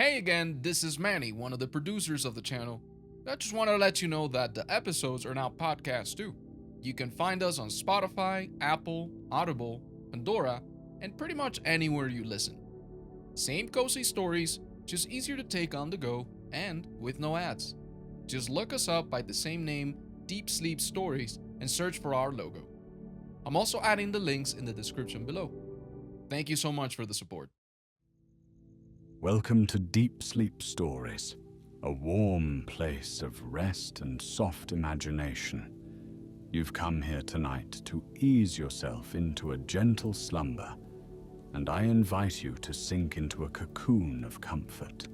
Hey again, this is Manny, one of the producers of the channel. I just want to let you know that the episodes are now podcasts too. You can find us on Spotify, Apple, Audible, Pandora, and pretty much anywhere you listen. Same cozy stories, just easier to take on the go and with no ads. Just look us up by the same name, Deep Sleep Stories, and search for our logo. I'm also adding the links in the description below. Thank you so much for the support. Welcome to Deep Sleep Stories, a warm place of rest and soft imagination. You've come here tonight to ease yourself into a gentle slumber, and I invite you to sink into a cocoon of comfort.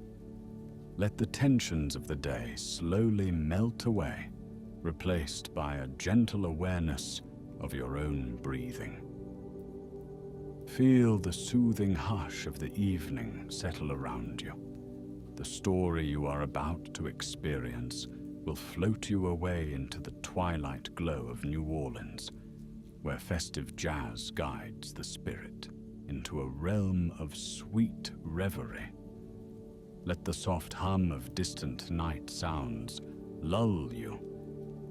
Let the tensions of the day slowly melt away, replaced by a gentle awareness of your own breathing. Feel the soothing hush of the evening settle around you. The story you are about to experience will float you away into the twilight glow of New Orleans, where festive jazz guides the spirit into a realm of sweet reverie. Let the soft hum of distant night sounds lull you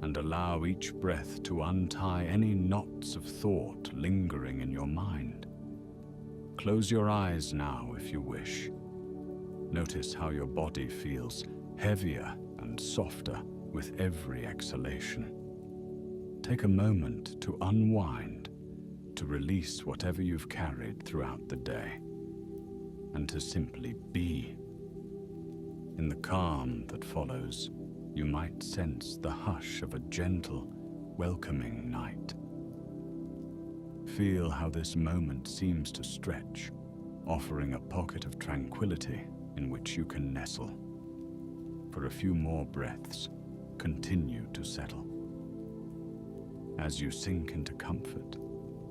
and allow each breath to untie any knots of thought lingering in your mind. Close your eyes now if you wish. Notice how your body feels heavier and softer with every exhalation. Take a moment to unwind, to release whatever you've carried throughout the day, and to simply be. In the calm that follows, you might sense the hush of a gentle, welcoming night. Feel how this moment seems to stretch, offering a pocket of tranquility in which you can nestle. For a few more breaths, continue to settle. As you sink into comfort,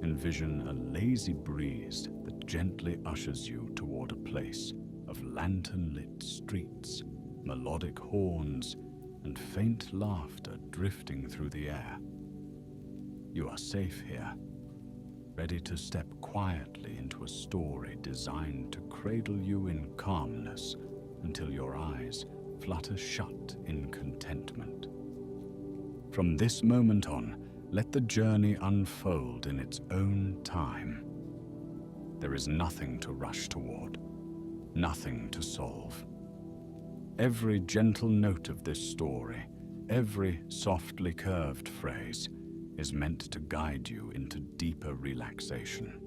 envision a lazy breeze that gently ushers you toward a place of lantern-lit streets, melodic horns, and faint laughter drifting through the air. You are safe here, ready to step quietly into a story designed to cradle you in calmness until your eyes flutter shut in contentment. From this moment on, let the journey unfold in its own time. There is nothing to rush toward, nothing to solve. Every gentle note of this story, every softly curved phrase, is meant to guide you into deeper relaxation.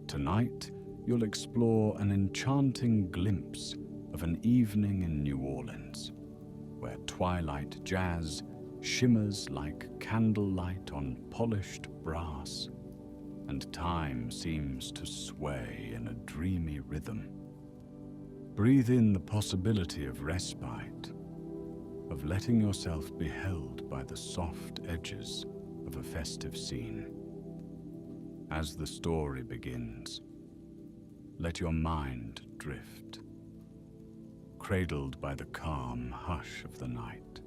Tonight, you'll explore an enchanting glimpse of an evening in New Orleans, where twilight jazz shimmers like candlelight on polished brass, and time seems to sway in a dreamy rhythm. Breathe in the possibility of respite, of letting yourself be held by the soft edges of a festive scene. As the story begins, let your mind drift, cradled by the calm hush of the night.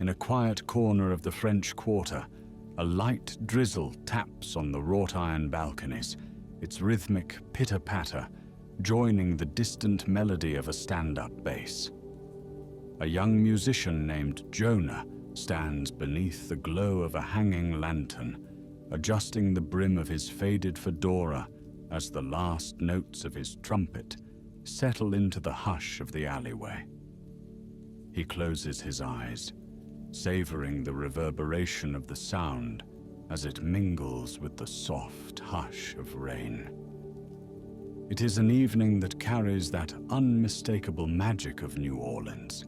In a quiet corner of the French Quarter, a light drizzle taps on the wrought iron balconies, its rhythmic pitter-patter joining the distant melody of a stand-up bass. A young musician named Jonah stands beneath the glow of a hanging lantern, adjusting the brim of his faded fedora as the last notes of his trumpet settle into the hush of the alleyway. He closes his eyes, savoring the reverberation of the sound as it mingles with the soft hush of rain. It is an evening that carries that unmistakable magic of New Orleans,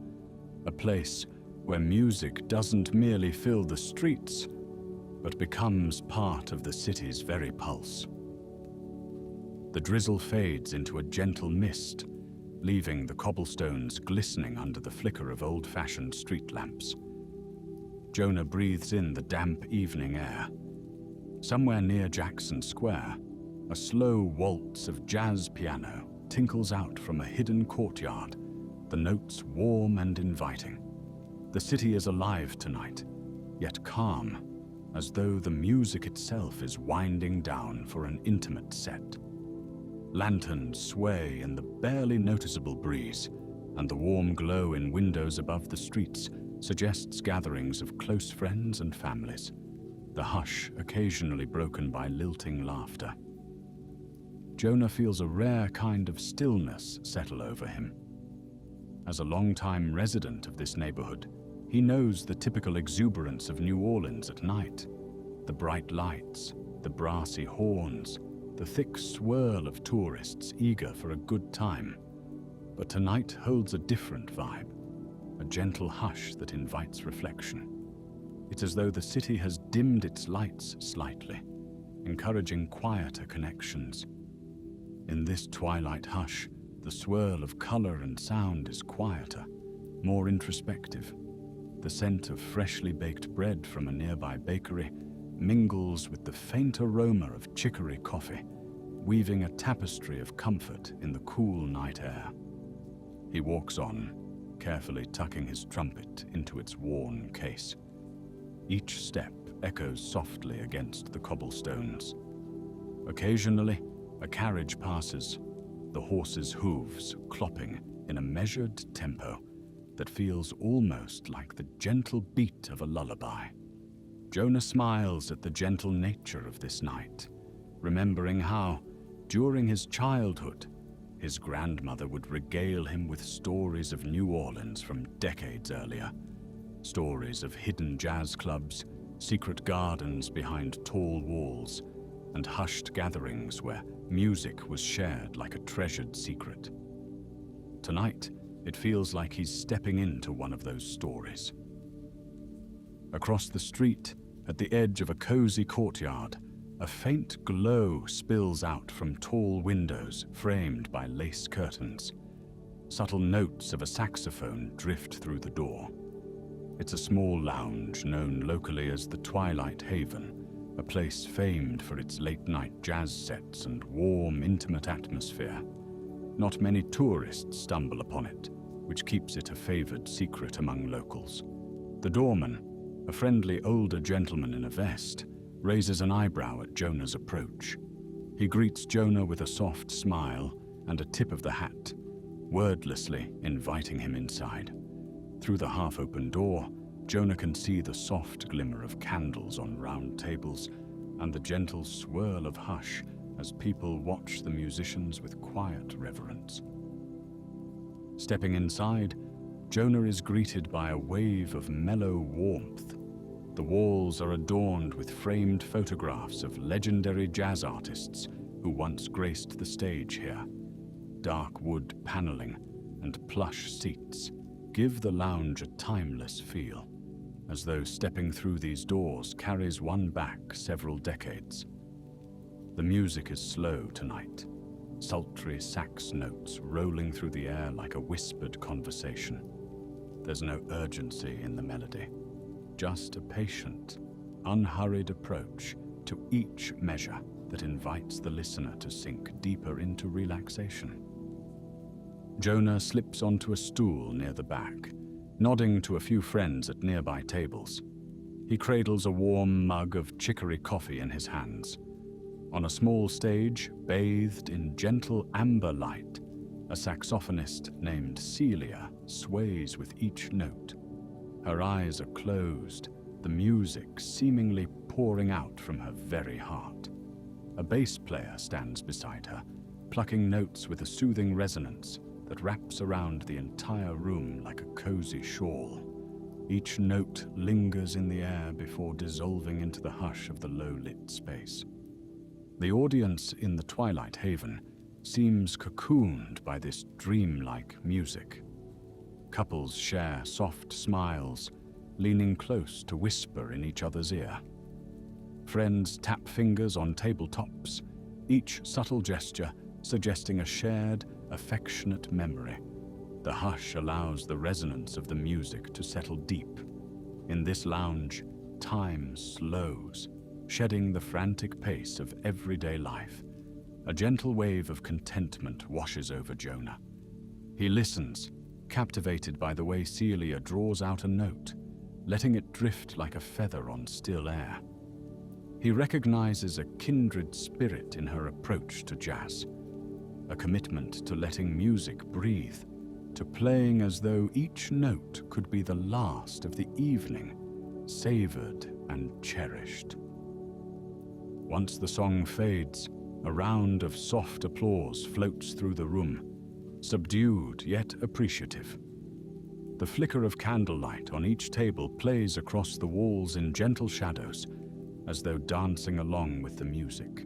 a place where music doesn't merely fill the streets, but becomes part of the city's very pulse. The drizzle fades into a gentle mist, leaving the cobblestones glistening under the flicker of old-fashioned street lamps. Jonah breathes in the damp evening air. Somewhere near Jackson Square, a slow waltz of jazz piano tinkles out from a hidden courtyard, the notes warm and inviting. The city is alive tonight, yet calm, as though the music itself is winding down for an intimate set. Lanterns sway in the barely noticeable breeze, and the warm glow in windows above the streets suggests gatherings of close friends and families, the hush occasionally broken by lilting laughter. Jonah feels a rare kind of stillness settle over him. As a long-time resident of this neighborhood, he knows the typical exuberance of New Orleans at night. The bright lights, the brassy horns, the thick swirl of tourists eager for a good time. But tonight holds a different vibe, a gentle hush that invites reflection. It's as though the city has dimmed its lights slightly, encouraging quieter connections. In this twilight hush, the swirl of color and sound is quieter, more introspective. The scent of freshly baked bread from a nearby bakery mingles with the faint aroma of chicory coffee, weaving a tapestry of comfort in the cool night air. He walks on, carefully tucking his trumpet into its worn case. Each step echoes softly against the cobblestones. Occasionally, a carriage passes, the horse's hooves clopping in a measured tempo that feels almost like the gentle beat of a lullaby. Jonah smiles at the gentle nature of this night, remembering how, during his childhood, his grandmother would regale him with stories of New Orleans from decades earlier. Stories of hidden jazz clubs, secret gardens behind tall walls, and hushed gatherings where music was shared like a treasured secret. Tonight, it feels like he's stepping into one of those stories. Across the street, at the edge of a cozy courtyard, a faint glow spills out from tall windows framed by lace curtains. Subtle notes of a saxophone drift through the door. It's a small lounge known locally as the Twilight Haven, a place famed for its late-night jazz sets and warm, intimate atmosphere. Not many tourists stumble upon it, which keeps it a favored secret among locals. The doorman, a friendly older gentleman in a vest, raises an eyebrow at Jonah's approach. He greets Jonah with a soft smile and a tip of the hat, wordlessly inviting him inside. Through the half-open door, Jonah can see the soft glimmer of candles on round tables and the gentle swirl of hush as people watch the musicians with quiet reverence. Stepping inside, Jonah is greeted by a wave of mellow warmth. The walls are adorned with framed photographs of legendary jazz artists who once graced the stage here. Dark wood paneling and plush seats give the lounge a timeless feel, as though stepping through these doors carries one back several decades. The music is slow tonight, sultry sax notes rolling through the air like a whispered conversation. There's no urgency in the melody, just a patient, unhurried approach to each measure that invites the listener to sink deeper into relaxation. Jonah slips onto a stool near the back, nodding to a few friends at nearby tables. He cradles a warm mug of chicory coffee in his hands. On a small stage, bathed in gentle amber light, a saxophonist named Celia sways with each note. Her eyes are closed, the music seemingly pouring out from her very heart. A bass player stands beside her, plucking notes with a soothing resonance that wraps around the entire room like a cozy shawl. Each note lingers in the air before dissolving into the hush of the low-lit space. The audience in the Twilight Haven seems cocooned by this dreamlike music. Couples share soft smiles, leaning close to whisper in each other's ear. Friends tap fingers on tabletops, each subtle gesture suggesting a shared, affectionate memory. The hush allows the resonance of the music to settle deep. In this lounge, time slows, shedding the frantic pace of everyday life. A gentle wave of contentment washes over Jonah. He listens, captivated by the way Celia draws out a note, letting it drift like a feather on still air. He recognizes a kindred spirit in her approach to jazz, a commitment to letting music breathe, to playing as though each note could be the last of the evening, savored and cherished. Once the song fades, a round of soft applause floats through the room, subdued yet appreciative. The flicker of candlelight on each table plays across the walls in gentle shadows, as though dancing along with the music.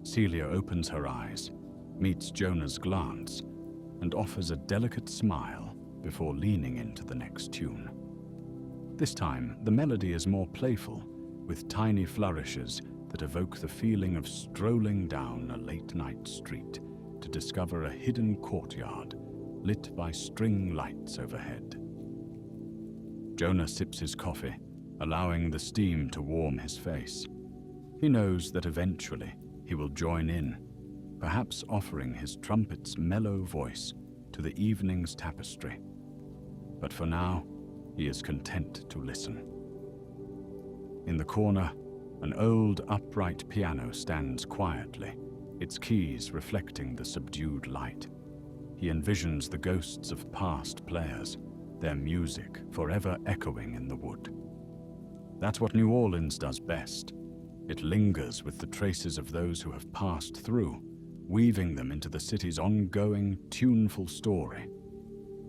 Celia opens her eyes, meets Jonah's glance, and offers a delicate smile before leaning into the next tune. This time, the melody is more playful, with tiny flourishes that evoke the feeling of strolling down a late-night street to discover a hidden courtyard lit by string lights overhead. Jonah sips his coffee, allowing the steam to warm his face. He knows that eventually he will join in, perhaps offering his trumpet's mellow voice to the evening's tapestry. But for now, he is content to listen. In the corner, an old upright piano stands quietly, its keys reflecting the subdued light. He envisions the ghosts of past players, their music forever echoing in the wood. That's what New Orleans does best. It lingers with the traces of those who have passed through, weaving them into the city's ongoing, tuneful story.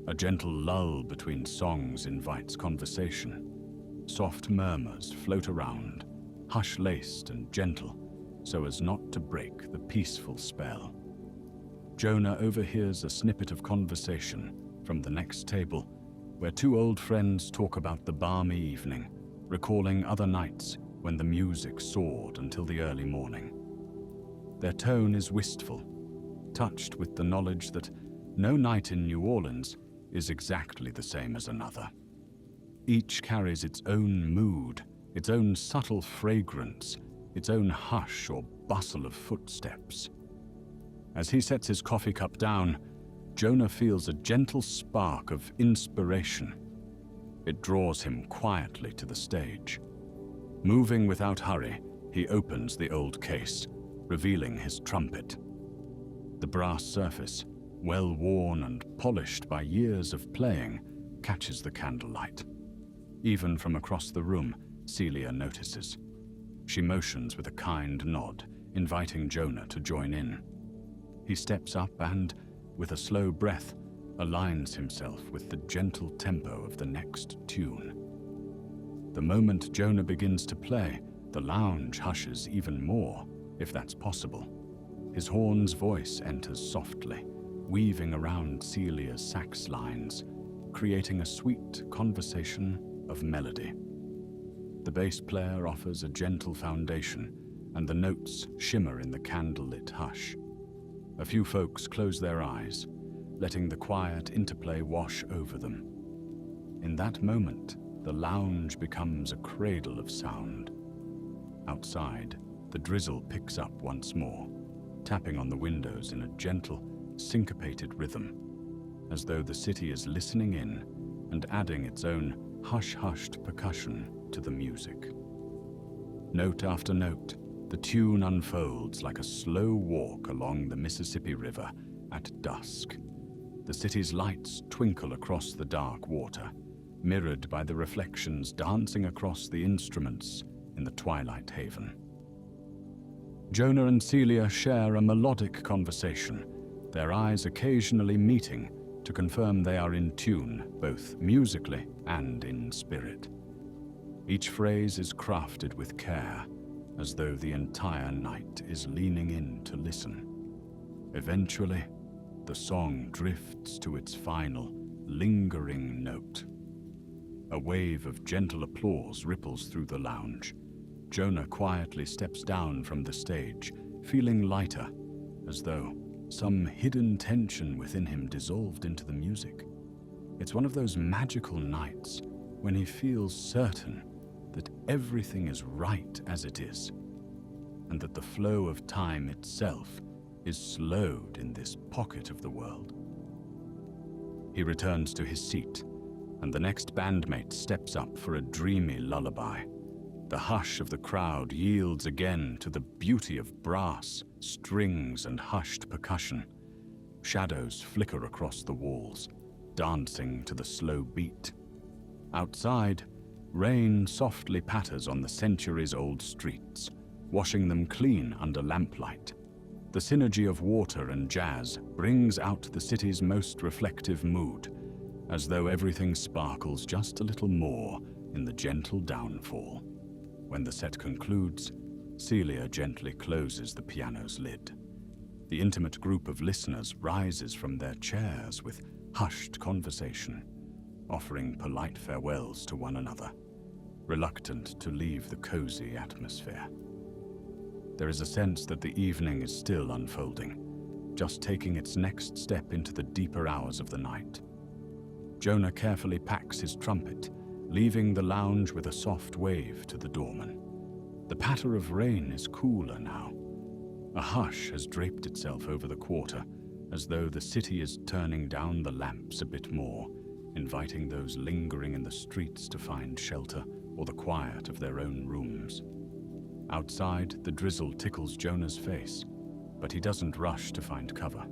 A gentle lull between songs invites conversation. Soft murmurs float around, hush-laced and gentle, so as not to break the peaceful spell. Jonah overhears a snippet of conversation from the next table, where two old friends talk about the balmy evening, recalling other nights when the music soared until the early morning. Their tone is wistful, touched with the knowledge that no night in New Orleans is exactly the same as another. Each carries its own mood, its own subtle fragrance, its own hush or bustle of footsteps. As he sets his coffee cup down, Jonah feels a gentle spark of inspiration. It draws him quietly to the stage. Moving without hurry, he opens the old case, revealing his trumpet. The brass surface, well worn and polished by years of playing, catches the candlelight. Even from across the room, Celia notices. She motions with a kind nod, inviting Jonah to join in. He steps up and, with a slow breath, aligns himself with the gentle tempo of the next tune. The moment Jonah begins to play, the lounge hushes even more, if that's possible. His horn's voice enters softly, weaving around Celia's sax lines, creating a sweet conversation of melody. The bass player offers a gentle foundation, and the notes shimmer in the candlelit hush. A few folks close their eyes, letting the quiet interplay wash over them. In that moment, the lounge becomes a cradle of sound. Outside, the drizzle picks up once more, tapping on the windows in a gentle, syncopated rhythm, as though the city is listening in and adding its own hush-hushed percussion to the music. Note after note, the tune unfolds like a slow walk along the Mississippi River at dusk. The city's lights twinkle across the dark water, mirrored by the reflections dancing across the instruments in the twilight haven. Jonah and Celia share a melodic conversation, their eyes occasionally meeting to confirm they are in tune, both musically and in spirit. Each phrase is crafted with care, as though the entire night is leaning in to listen. Eventually, the song drifts to its final, lingering note. A wave of gentle applause ripples through the lounge. Jonah quietly steps down from the stage, feeling lighter, as though some hidden tension within him dissolved into the music. It's one of those magical nights when he feels certain that everything is right as it is, and that the flow of time itself is slowed in this pocket of the world. He returns to his seat, and the next bandmate steps up for a dreamy lullaby. The hush of the crowd yields again to the beauty of brass, strings, and hushed percussion. Shadows flicker across the walls, dancing to the slow beat. Outside, rain softly patters on the centuries-old streets, washing them clean under lamplight. The synergy of water and jazz brings out the city's most reflective mood, as though everything sparkles just a little more in the gentle downfall. When the set concludes, Celia gently closes the piano's lid. The intimate group of listeners rises from their chairs with hushed conversation, offering polite farewells to one another, reluctant to leave the cozy atmosphere. There is a sense that the evening is still unfolding, just taking its next step into the deeper hours of the night. Jonah carefully packs his trumpet, leaving the lounge with a soft wave to the doorman. The patter of rain is cooler now. A hush has draped itself over the quarter, as though the city is turning down the lamps a bit more, inviting those lingering in the streets to find shelter or the quiet of their own rooms. Outside, the drizzle tickles Jonah's face, but he doesn't rush to find cover.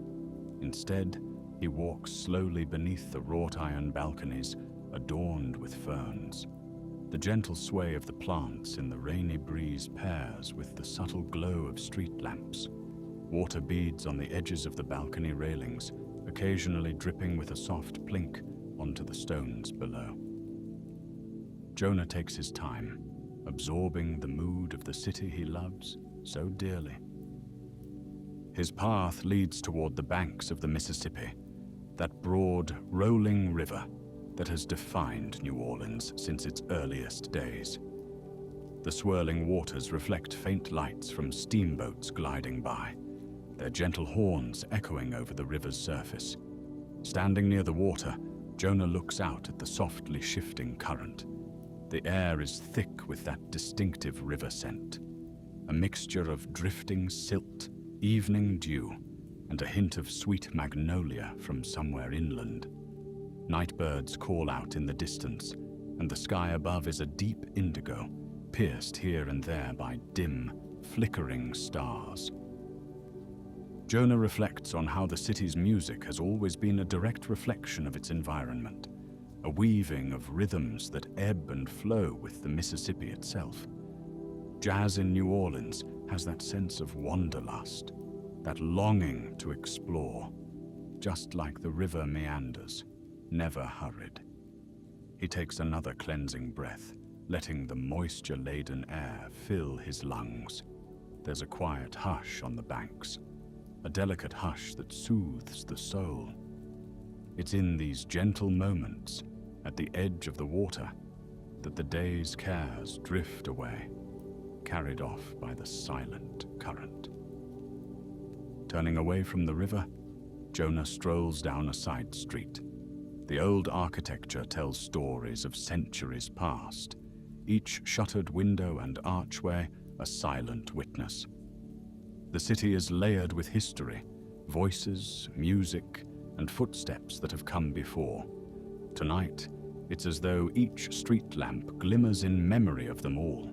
Instead, he walks slowly beneath the wrought-iron balconies adorned with ferns. The gentle sway of the plants in the rainy breeze pairs with the subtle glow of street lamps. Water beads on the edges of the balcony railings, occasionally dripping with a soft plink onto the stones below. Jonah takes his time, absorbing the mood of the city he loves so dearly. His path leads toward the banks of the Mississippi, that broad, rolling river that has defined New Orleans since its earliest days. The swirling waters reflect faint lights from steamboats gliding by, their gentle horns echoing over the river's surface. Standing near the water, Jonah looks out at the softly shifting current. The air is thick with that distinctive river scent, a mixture of drifting silt, evening dew, and a hint of sweet magnolia from somewhere inland. Nightbirds call out in the distance, and the sky above is a deep indigo, pierced here and there by dim, flickering stars. Jonah reflects on how the city's music has always been a direct reflection of its environment, a weaving of rhythms that ebb and flow with the Mississippi itself. Jazz in New Orleans has that sense of wanderlust, that longing to explore, just like the river meanders, never hurried. He takes another cleansing breath, letting the moisture-laden air fill his lungs. There's a quiet hush on the banks, a delicate hush that soothes the soul. It's in these gentle moments, at the edge of the water, that the day's cares drift away, carried off by the silent current. Turning away from the river, Jonah strolls down a side street. The old architecture tells stories of centuries past, each shuttered window and archway a silent witness. The city is layered with history, voices, music, and footsteps that have come before. Tonight, it's as though each street lamp glimmers in memory of them all.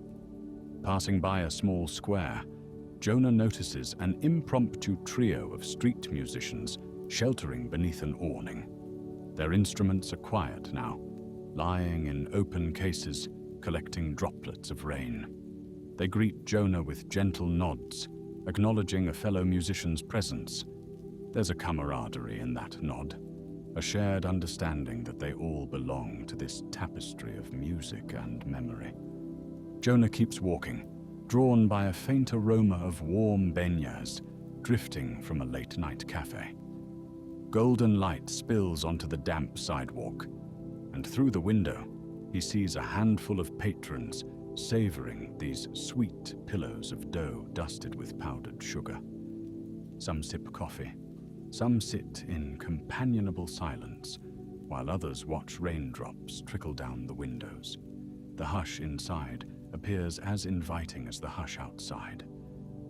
Passing by a small square, Jonah notices an impromptu trio of street musicians sheltering beneath an awning. Their instruments are quiet now, lying in open cases, collecting droplets of rain. They greet Jonah with gentle nods, acknowledging a fellow musician's presence. There's a camaraderie in that nod, a shared understanding that they all belong to this tapestry of music and memory. Jonah keeps walking, drawn by a faint aroma of warm beignets drifting from a late-night cafe. Golden light spills onto the damp sidewalk, and through the window, he sees a handful of patrons savoring these sweet pillows of dough dusted with powdered sugar. Some sip coffee, some sit in companionable silence, while others watch raindrops trickle down the windows. The hush inside appears as inviting as the hush outside,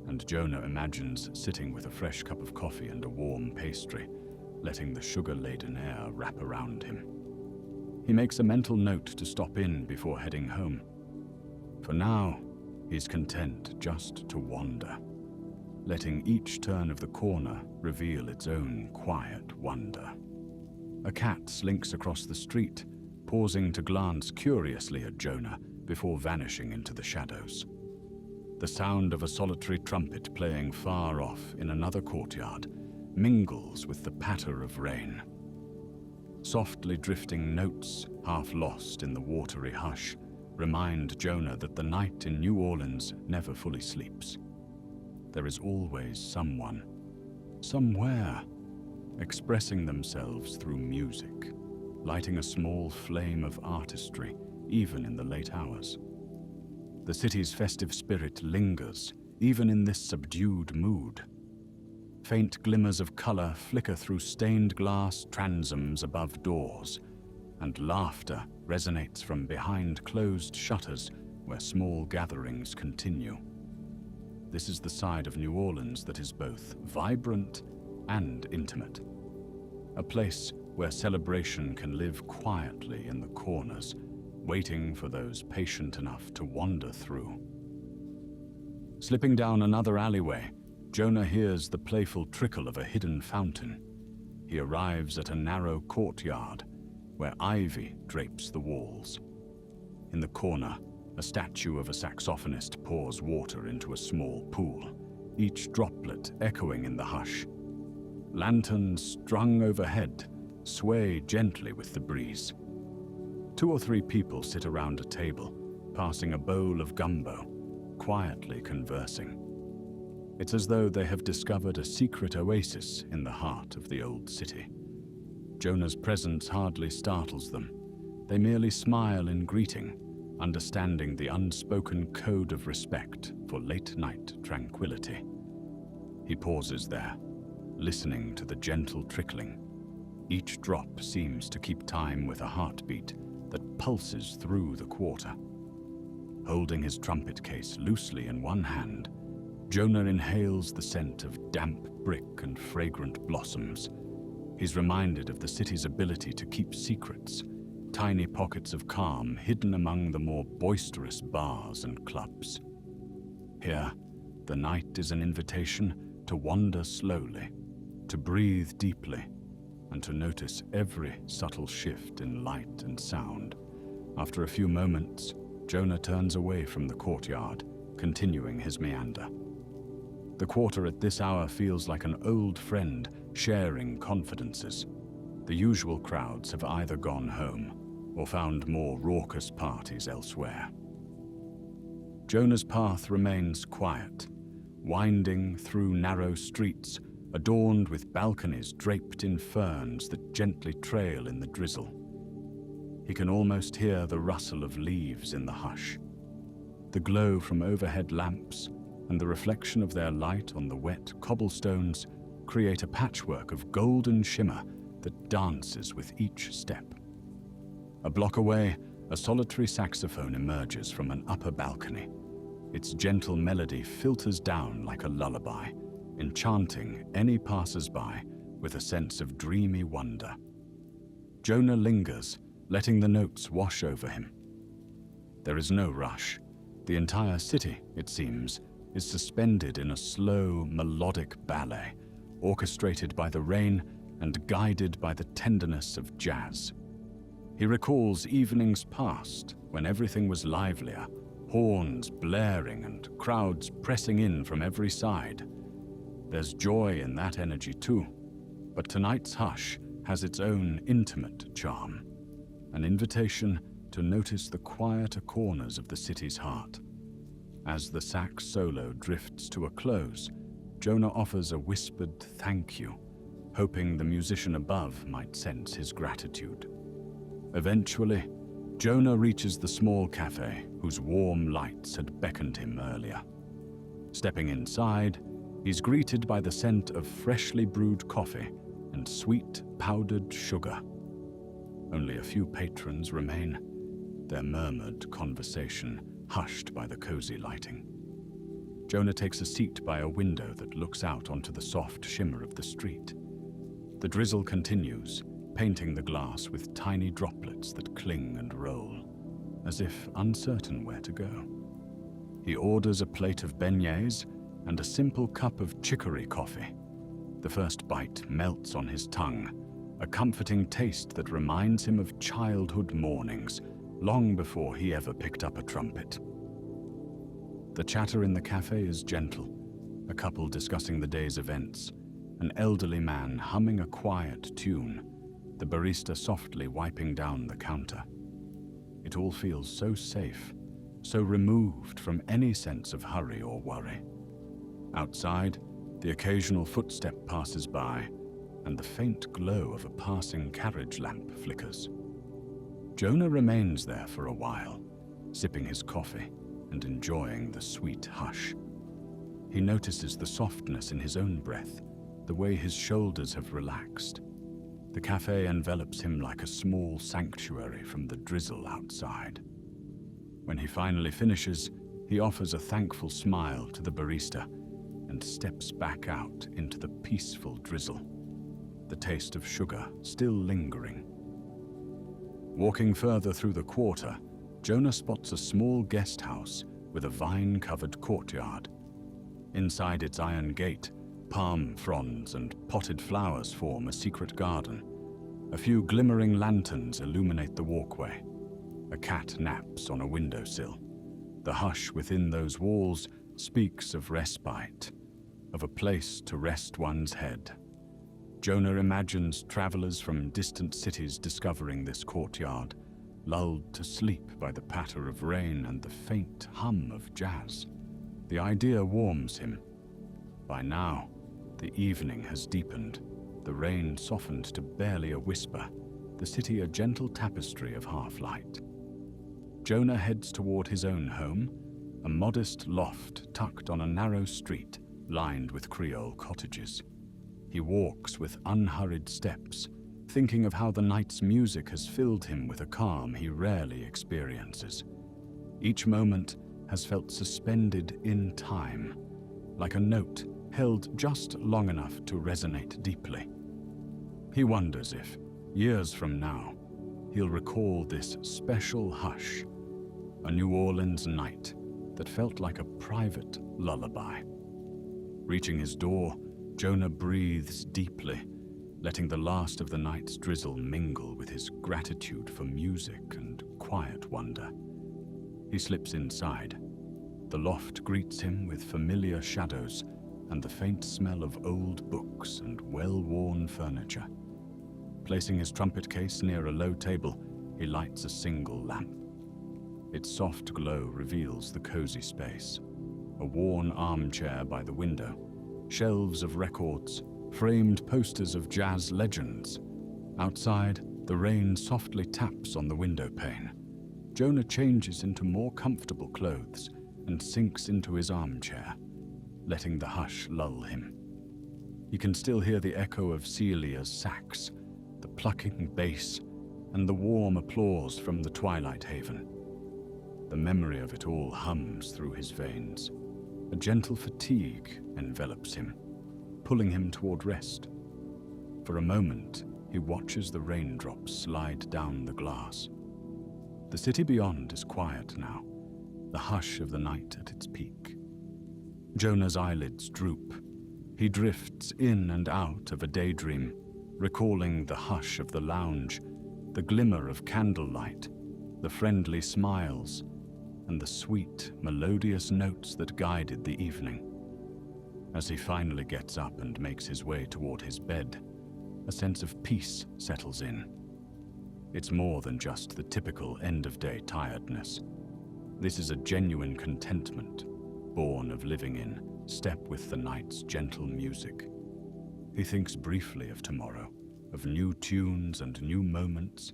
and Jonah imagines sitting with a fresh cup of coffee and a warm pastry, letting the sugar-laden air wrap around him. He makes a mental note to stop in before heading home. For now, he's content just to wander, letting each turn of the corner reveal its own quiet wonder. A cat slinks across the street, pausing to glance curiously at Jonah before vanishing into the shadows. The sound of a solitary trumpet playing far off in another courtyard mingles with the patter of rain. Softly drifting notes, half lost in the watery hush, remind Jonah that the night in New Orleans never fully sleeps. There is always someone, somewhere, expressing themselves through music, lighting a small flame of artistry even in the late hours. The city's festive spirit lingers even in this subdued mood. Faint glimmers of color flicker through stained glass transoms above doors, and laughter resonates from behind closed shutters where small gatherings continue. This is the side of New Orleans that is both vibrant and intimate. A place where celebration can live quietly in the corners, waiting for those patient enough to wander through. Slipping down another alleyway, Jonah hears the playful trickle of a hidden fountain. He arrives at a narrow courtyard where ivy drapes the walls. In the corner, a statue of a saxophonist pours water into a small pool, each droplet echoing in the hush. Lanterns strung overhead sway gently with the breeze. 2 or 3 people sit around a table, passing a bowl of gumbo, quietly conversing. It's as though they have discovered a secret oasis in the heart of the old city. Jonah's presence hardly startles them. They merely smile in greeting, understanding the unspoken code of respect for late-night tranquility. He pauses there, listening to the gentle trickling. Each drop seems to keep time with a heartbeat that pulses through the quarter. Holding his trumpet case loosely in one hand, Jonah inhales the scent of damp brick and fragrant blossoms. He's reminded of the city's ability to keep secrets, tiny pockets of calm hidden among the more boisterous bars and clubs. Here, the night is an invitation to wander slowly, to breathe deeply, and to notice every subtle shift in light and sound. After a few moments, Jonah turns away from the courtyard, continuing his meander. The quarter at this hour feels like an old friend sharing confidences. The usual crowds have either gone home or found more raucous parties elsewhere. Jonah's path remains quiet, winding through narrow streets adorned with balconies draped in ferns that gently trail in the drizzle. He can almost hear the rustle of leaves in the hush. The glow from overhead lamps and the reflection of their light on the wet cobblestones create a patchwork of golden shimmer that dances with each step. A block away, a solitary saxophone emerges from an upper balcony. Its gentle melody filters down like a lullaby, enchanting any passers-by with a sense of dreamy wonder. Jonah lingers, letting the notes wash over him. There is no rush. The entire city, it seems, is suspended in a slow, melodic ballet, orchestrated by the rain and guided by the tenderness of jazz. He recalls evenings past when everything was livelier, horns blaring and crowds pressing in from every side. There's joy in that energy too, but tonight's hush has its own intimate charm, an invitation to notice the quieter corners of the city's heart. As the sax solo drifts to a close, Jonah offers a whispered thank you, hoping the musician above might sense his gratitude. Eventually, Jonah reaches the small cafe whose warm lights had beckoned him earlier. Stepping inside, he's greeted by the scent of freshly brewed coffee and sweet powdered sugar. Only a few patrons remain, their murmured conversation hushed by the cozy lighting. Jonah takes a seat by a window that looks out onto the soft shimmer of the street. The drizzle continues, painting the glass with tiny droplets that cling and roll, as if uncertain where to go. He orders a plate of beignets and a simple cup of chicory coffee. The first bite melts on his tongue, a comforting taste that reminds him of childhood mornings, long before he ever picked up a trumpet. The chatter in the cafe is gentle, a couple discussing the day's events, an elderly man humming a quiet tune, the barista softly wiping down the counter. It all feels so safe, so removed from any sense of hurry or worry. Outside, the occasional footstep passes by, and the faint glow of a passing carriage lamp flickers. Jonah remains there for a while, sipping his coffee and enjoying the sweet hush. He notices the softness in his own breath, the way his shoulders have relaxed. The cafe envelops him like a small sanctuary from the drizzle outside. When he finally finishes, he offers a thankful smile to the barista and steps back out into the peaceful drizzle, the taste of sugar still lingering. Walking further through the quarter, Jonah spots a small guest house with a vine-covered courtyard. Inside its iron gate, palm fronds and potted flowers form a secret garden. A few glimmering lanterns illuminate the walkway. A cat naps on a windowsill. The hush within those walls speaks of respite, of a place to rest one's head. Jonah imagines travelers from distant cities discovering this courtyard, lulled to sleep by the patter of rain and the faint hum of jazz. The idea warms him. By now, the evening has deepened, the rain softened to barely a whisper, the city a gentle tapestry of half-light. Jonah heads toward his own home, a modest loft tucked on a narrow street lined with Creole cottages. He walks with unhurried steps, thinking of how the night's music has filled him with a calm he rarely experiences. Each moment has felt suspended in time, like a note held just long enough to resonate deeply. He wonders if, years from now, he'll recall this special hush, a New Orleans night that felt like a private lullaby. Reaching his door, Jonah breathes deeply, letting the last of the night's drizzle mingle with his gratitude for music and quiet wonder. He slips inside. The loft greets him with familiar shadows and the faint smell of old books and well-worn furniture. Placing his trumpet case near a low table, he lights a single lamp. Its soft glow reveals the cozy space. A worn armchair by the window, shelves of records, framed posters of jazz legends. Outside, the rain softly taps on the window pane. Jonah changes into more comfortable clothes and sinks into his armchair, letting the hush lull him. He can still hear the echo of Celia's sax, the plucking bass, and the warm applause from the twilight haven. The memory of it all hums through his veins. A gentle fatigue envelops him, pulling him toward rest. For a moment, he watches the raindrops slide down the glass. The city beyond is quiet now, the hush of the night at its peak. Jonah's eyelids droop. He drifts in and out of a daydream, recalling the hush of the lounge, the glimmer of candlelight, the friendly smiles, and the sweet, melodious notes that guided the evening. As he finally gets up and makes his way toward his bed, a sense of peace settles in. It's more than just the typical end-of-day tiredness. This is a genuine contentment, born of living in step with the night's gentle music. He thinks briefly of tomorrow, of new tunes and new moments,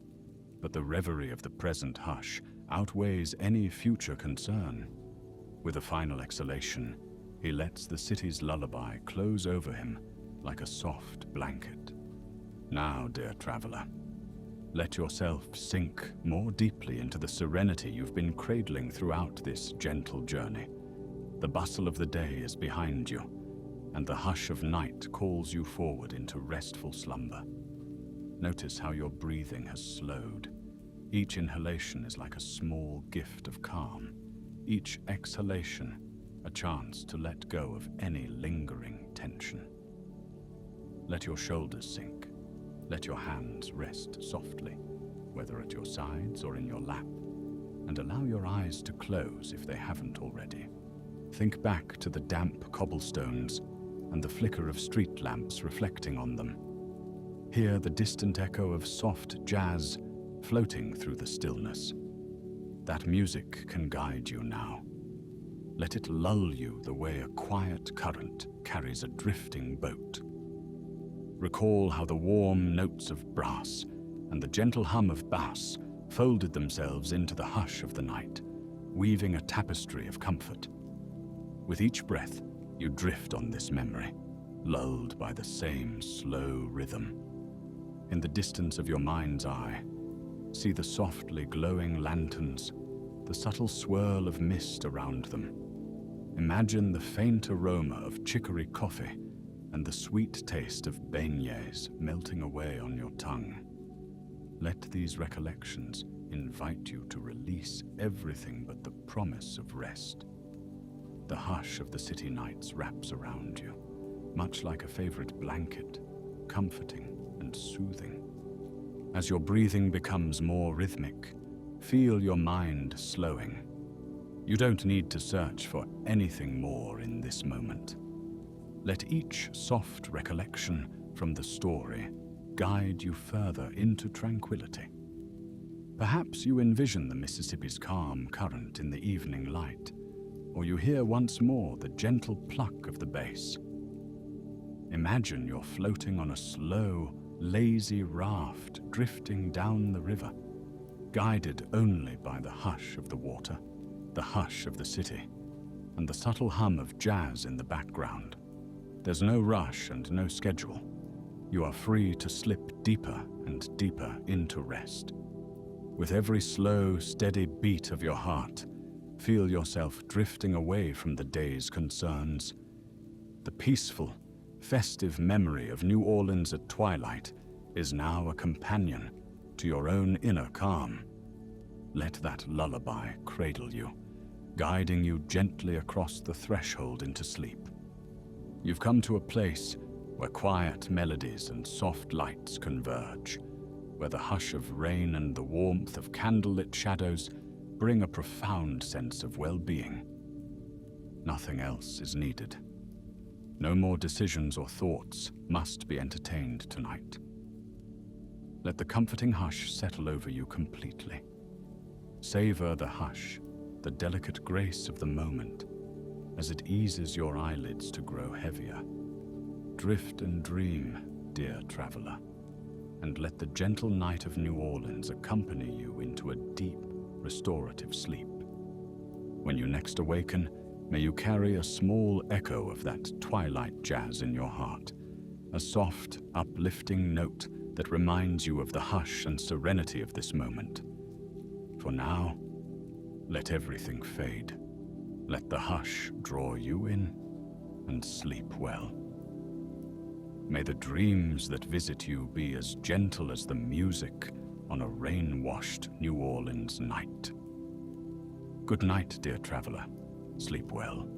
but the reverie of the present hush outweighs any future concern. With a final exhalation, he lets the city's lullaby close over him like a soft blanket. Now, dear traveler, let yourself sink more deeply into the serenity you've been cradling throughout this gentle journey. The bustle of the day is behind you, and the hush of night calls you forward into restful slumber. Notice how your breathing has slowed. Each inhalation is like a small gift of calm, each exhalation a chance to let go of any lingering tension. Let your shoulders sink. Let your hands rest softly, whether at your sides or in your lap, and allow your eyes to close if they haven't already. Think back to the damp cobblestones and the flicker of street lamps reflecting on them. Hear the distant echo of soft jazz floating through the stillness. That music can guide you now. Let it lull you the way a quiet current carries a drifting boat. Recall how the warm notes of brass and the gentle hum of bass folded themselves into the hush of the night, weaving a tapestry of comfort. With each breath, you drift on this memory, lulled by the same slow rhythm. In the distance of your mind's eye, see the softly glowing lanterns, the subtle swirl of mist around them. Imagine the faint aroma of chicory coffee and the sweet taste of beignets melting away on your tongue. Let these recollections invite you to release everything but the promise of rest. The hush of the city nights wraps around you, much like a favorite blanket, comforting and soothing. As your breathing becomes more rhythmic, feel your mind slowing. You don't need to search for anything more in this moment. Let each soft recollection from the story guide you further into tranquility. Perhaps you envision the Mississippi's calm current in the evening light, or you hear once more the gentle pluck of the bass. Imagine you're floating on a slow, lazy raft drifting down the river, guided only by the hush of the water, the hush of the city, and the subtle hum of jazz in the background. There's no rush and no schedule. You are free to slip deeper and deeper into rest. With every slow, steady beat of your heart, feel yourself drifting away from the day's concerns. The peaceful, festive memory of New Orleans at twilight is now a companion to your own inner calm. Let that lullaby cradle you, guiding you gently across the threshold into sleep. You've come to a place where quiet melodies and soft lights converge, where the hush of rain and the warmth of candlelit shadows bring a profound sense of well-being. Nothing else is needed. No more decisions or thoughts must be entertained tonight. Let the comforting hush settle over you completely. Savor the hush, the delicate grace of the moment, as it eases your eyelids to grow heavier. Drift and dream, dear traveler, and let the gentle night of New Orleans accompany you into a deep, restorative sleep. When you next awaken, may you carry a small echo of that twilight jazz in your heart, a soft, uplifting note that reminds you of the hush and serenity of this moment. For now, let everything fade. Let the hush draw you in, and sleep well. May the dreams that visit you be as gentle as the music on a rain-washed New Orleans night. Good night, dear traveler. Sleep well.